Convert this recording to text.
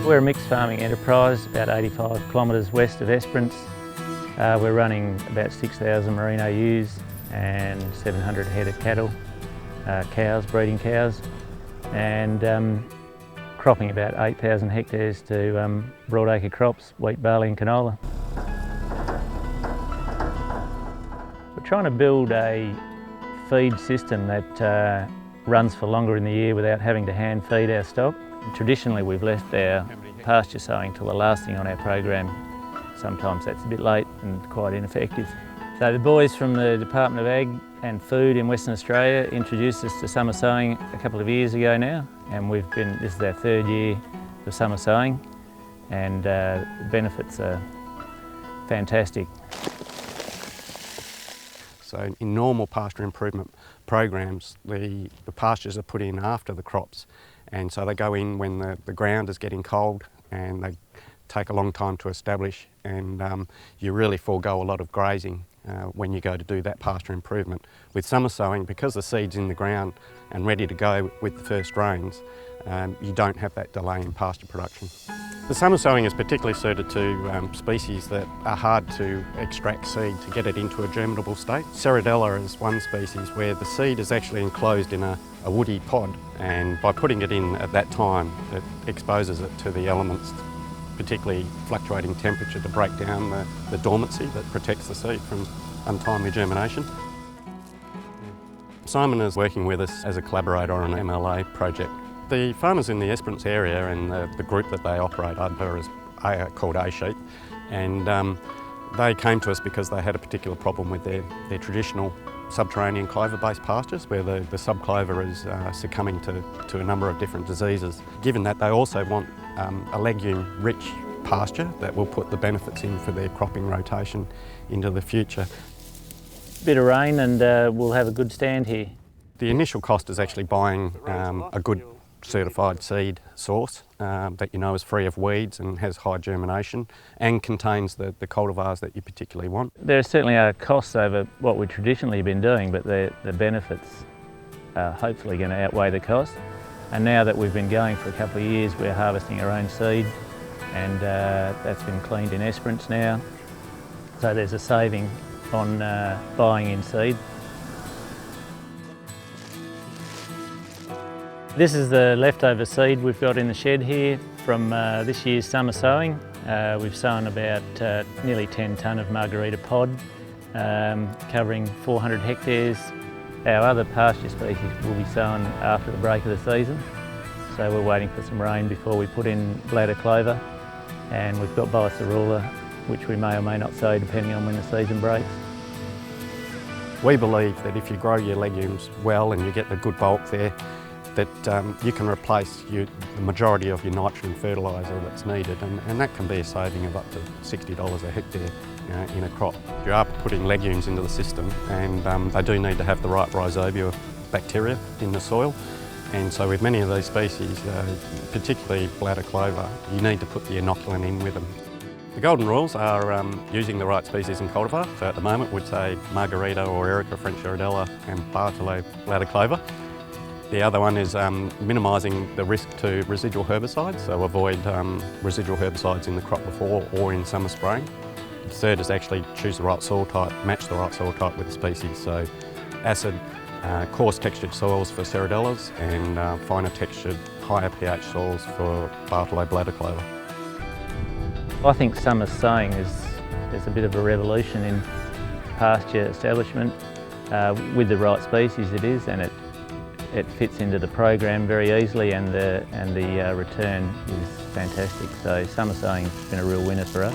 We're a mixed farming enterprise about 85 kilometres west of Esperance. We're running about 6,000 merino ewes and 700 head of cattle, cows, breeding cows, and cropping about 8,000 hectares to broadacre crops, wheat, barley and canola. We're trying to build a feed system that runs for longer in the year without having to hand feed our stock. Traditionally we've left our pasture sowing till the last thing on our program. Sometimes that's a bit late and quite ineffective. So the boys from the Department of Ag and Food in Western Australia introduced us to summer sowing a couple of years ago now, and this is our third year of summer sowing, and the benefits are fantastic. So in normal pasture improvement programs, the pastures are put in after the crops, and so they go in when the ground is getting cold, and they take a long time to establish, and you really forego a lot of grazing when you go to do that pasture improvement. With summer sowing, because the seed's in the ground and ready to go with the first rains, you don't have that delay in pasture production. The summer sowing is particularly suited to species that are hard to extract seed to get it into a germinable state. Ceradella is one species where the seed is actually enclosed in a woody pod, and by putting it in at that time, it exposes it to the elements, particularly fluctuating temperature, to break down the dormancy that protects the seed from untimely germination. Simon is working with us as a collaborator on an MLA project. The farmers in the Esperance area and the group that they operate under is called A-Sheep, and they came to us because they had a particular problem with their traditional subterranean clover-based pastures, where the subclover is succumbing to a number of different diseases. Given that, they also want a legume-rich pasture that will put the benefits in for their cropping rotation into the future. Bit of rain and we'll have a good stand here. The initial cost is actually buying a good certified seed source that you know is free of weeds and has high germination and contains the cultivars that you particularly want. There certainly are costs over what we've traditionally been doing, but the benefits are hopefully going to outweigh the cost. And now that we've been going for a couple of years, we're harvesting our own seed, and that's been cleaned in Esperance now. So there's a saving on buying in seed. This is the leftover seed we've got in the shed here from this year's summer sowing. We've sown about nearly 10 tonne of margarita pod, covering 400 hectares. Our other pasture species will be sown after the break of the season. So we're waiting for some rain before we put in bladder clover, and we've got Balacerula, which we may or may not sow depending on when the season breaks. We believe that if you grow your legumes well and you get the good bulk there, that you can replace the majority of your nitrogen fertiliser that's needed, and that can be a saving of up to $60 a hectare in a crop. You are putting legumes into the system, and they do need to have the right rhizobia bacteria in the soil, and so with many of these species, particularly bladder clover, you need to put the inoculant in with them. The golden rules are using the right species and cultivar. So at the moment we'd say Margarita or Erica French Ceradella and Barthollet bladder clover. The other one is minimising the risk to residual herbicides, so avoid residual herbicides in the crop before or in summer spraying. The third is actually choose the right soil type, match the right soil type with the species. So acid, coarse textured soils for Ceradellas, and finer textured, higher pH soils for Barthollet bladder clover. I think summer sowing is a bit of a revolution in pasture establishment. With the right species it is, and it fits into the program very easily, and the return is fantastic. So summer sowing has been a real winner for us.